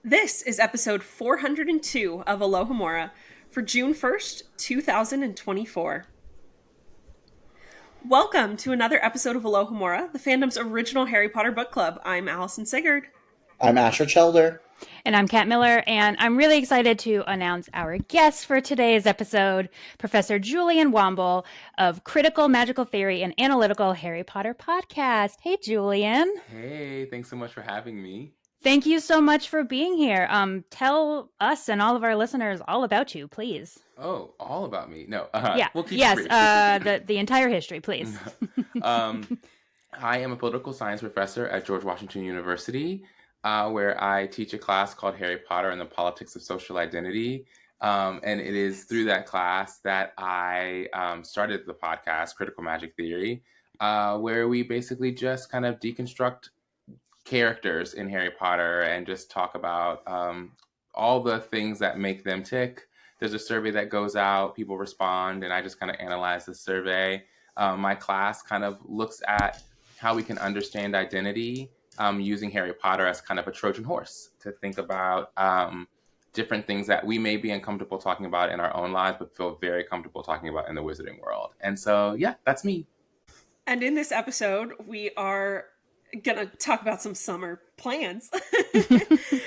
This is episode 402 of Alohomora for June 1st, 2024. Welcome to another episode of Alohomora, the fandom's original Harry Potter book club. I'm Allison Sigurd. I'm Asher Chelder. And I'm Kat Miller, and I'm really excited to announce our guest for today's episode, Professor Julian Womble of Critical Magical Theory and Analytical Harry Potter Podcast. Hey, Julian. Hey, thanks so much for having me. Thank you so much for being here. Tell us and all of our listeners all about you, please. Oh, all about me? No, we'll keep yes, it brief. the entire history, please. I am a political science professor at George Washington University, where I teach a class called Harry Potter and the Politics of Social Identity. And it is through that class that I started the podcast, Critical Magic Theory, where we basically just kind of deconstruct characters in Harry Potter and just talk about all the things that make them tick. There's a survey that goes out, people respond, and I just kind of analyze the survey. My class kind of looks at how we can understand identity using Harry Potter as kind of a Trojan horse to think about different things that we may be uncomfortable talking about in our own lives, but feel very comfortable talking about in the wizarding world. And so, yeah, that's me. And in this episode, we are gonna talk about some summer plans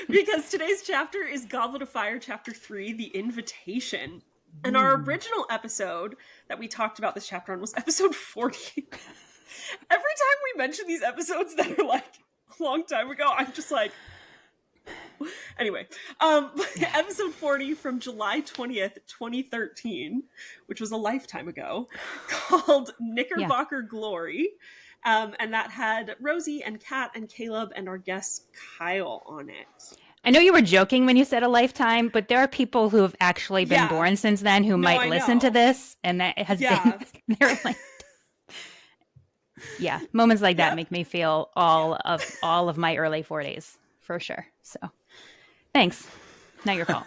because today's chapter is Goblet of Fire, chapter 3, The Invitation. And our original episode that we talked about this chapter on was episode 40. Every time we mention these episodes that are like a long time ago, I'm just like, anyway, episode 40 from July 20th, 2013, which was a lifetime ago, called Knickerbocker Glory. And that had Rosie and Kat and Caleb and our guest Kyle on it. I know you were joking when you said a lifetime, but there are people who have actually been born since then who might listen to this, and that has been their life. Yeah, moments like that make me feel all of my early 40s, for sure. So, thanks. Not your fault.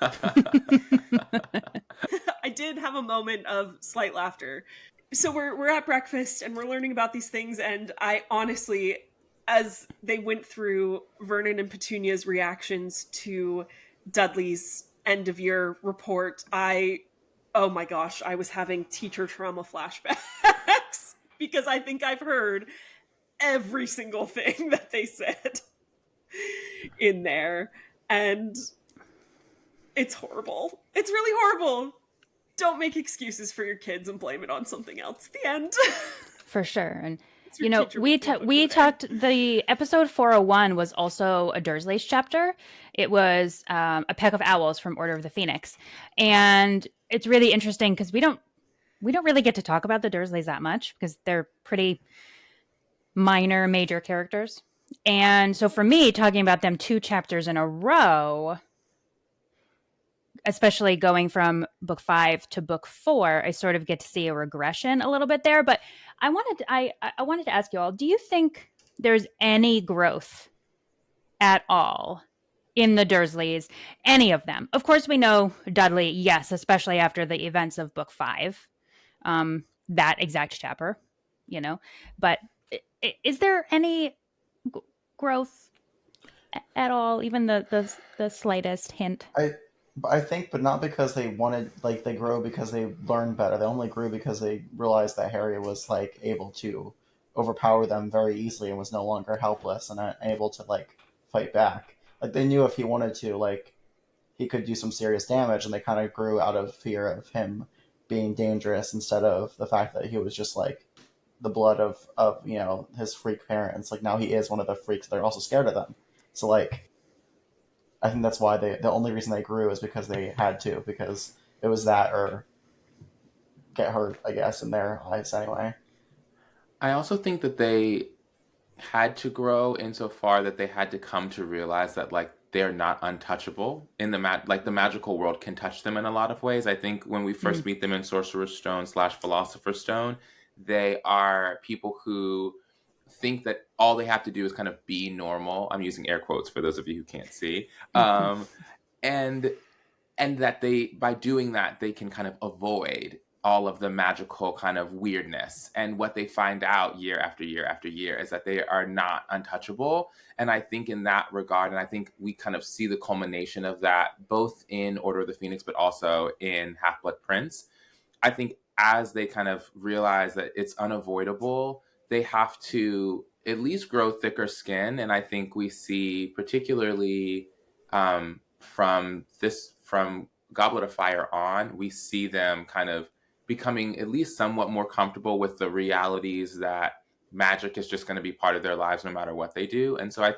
I did have a moment of slight laughter. So we're at breakfast and we're learning about these things, and I honestly, as they went through Vernon and Petunia's reactions to Dudley's end of year report, oh my gosh, I was having teacher trauma flashbacks because I think I've heard every single thing that they said in there, and it's horrible. It's really horrible. Don't make excuses for your kids and blame it on something else. The end. For sure. And you know, we talked, the episode 401 was also a Dursleys chapter. It was a Peck of Owls from Order of the Phoenix. And it's really interesting because we don't really get to talk about the Dursleys that much because they're pretty minor, major characters. And so for me, talking about them 2 chapters in a row, especially going from book 5 to book 4, I sort of get to see a regression a little bit there. But I wanted to ask you all, do you think there's any growth at all in the Dursleys? Any of them? Of course, we know Dudley, yes, especially after the events of book 5, that exact chapter, you know. But is there any growth at all, even the slightest hint? I think, but not because they wanted, like, they grow because they learned better. They only grew because they realized that Harry was, like, able to overpower them very easily and was no longer helpless and able to, like, fight back. Like, they knew if he wanted to, like, he could do some serious damage, and they kind of grew out of fear of him being dangerous instead of the fact that he was just, like, the blood of you know, his freak parents. Like, now he is one of the freaks. They're also scared of them. So, like, I think that's why the only reason they grew is because they had to, because it was that or get hurt, I guess, in their eyes anyway. I also think that they had to grow insofar that they had to come to realize that, like, they're not untouchable in the the magical world can touch them in a lot of ways. I think when we first meet them in Sorcerer's Stone / Philosopher's Stone, they are people who think that all they have to do is kind of be normal. I'm using air quotes for those of you who can't see. And that they, by doing that, they can kind of avoid all of the magical kind of weirdness. And what they find out year after year after year is that they are not untouchable. And I think in that regard, and I think we kind of see the culmination of that both in Order of the Phoenix, but also in Half-Blood Prince. I think as they kind of realize that it's unavoidable, they have to at least grow thicker skin. And I think we see particularly from Goblet of Fire on, we see them kind of becoming at least somewhat more comfortable with the realities that magic is just going to be part of their lives no matter what they do. And so I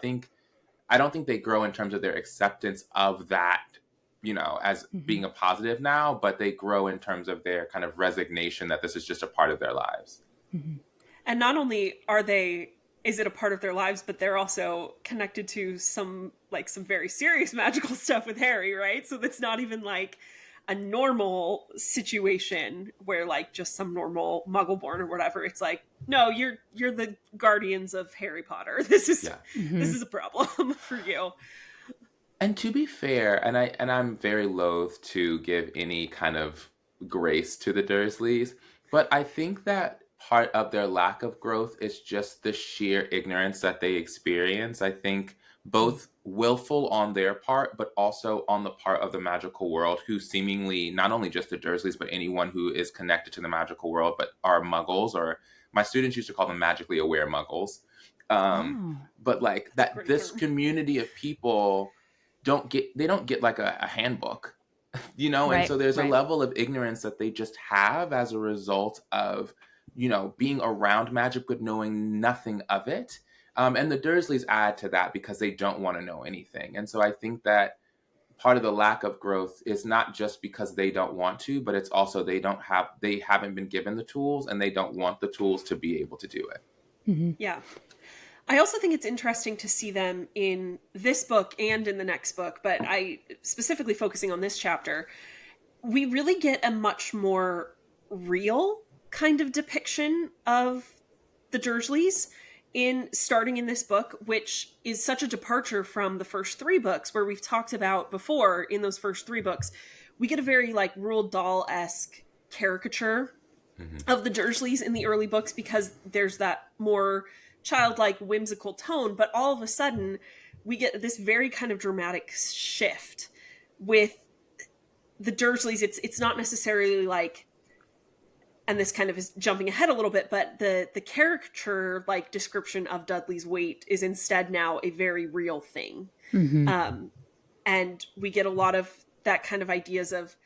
don't think they grow in terms of their acceptance of that, as being a positive now, but they grow in terms of their kind of resignation that this is just a part of their lives. And not only is it a part of their lives, but they're also connected to some very serious magical stuff with Harry, right? So that's not even like a normal situation where like just some normal Muggle-born or whatever. It's like, no, you're the guardians of Harry Potter. This is a problem for you. And to be fair, and I'm very loath to give any kind of grace to the Dursleys, but I think that part of their lack of growth is just the sheer ignorance that they experience. I think both willful on their part, but also on the part of the magical world, who seemingly, not only just the Dursleys, but anyone who is connected to the magical world, but are Muggles, or my students used to call them magically aware Muggles. But like that, this community of people don't get like a handbook, and so there's a level of ignorance that they just have as a result of being around magic but knowing nothing of it. And the Dursleys add to that because they don't want to know anything. And so I think that part of the lack of growth is not just because they don't want to, but it's also they haven't been given the tools, and they don't want the tools to be able to do it. Yeah. I also think it's interesting to see them in this book and in the next book, but I specifically focusing on this chapter, we really get a much more real kind of depiction of the Dursleys starting in this book, which is such a departure from the first three books, where we've talked about before in those first three books, we get a very like Roald Dahl-esque caricature of the Dursleys in the early books because there's that more childlike, whimsical tone, but all of a sudden we get this very kind of dramatic shift with the Dursleys. It's not necessarily like, and this kind of is jumping ahead a little bit, but the caricature like description of Dudley's weight is instead now a very real thing. And we get a lot of that kind of ideas of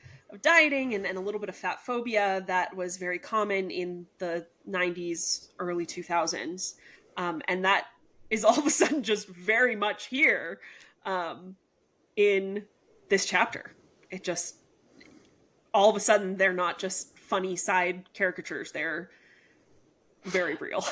dieting and a little bit of fat phobia that was very common in the 90s, early 2000s. And that is all of a sudden just very much here in this chapter. It just, all of a sudden, they're not just funny side caricatures. They're very real.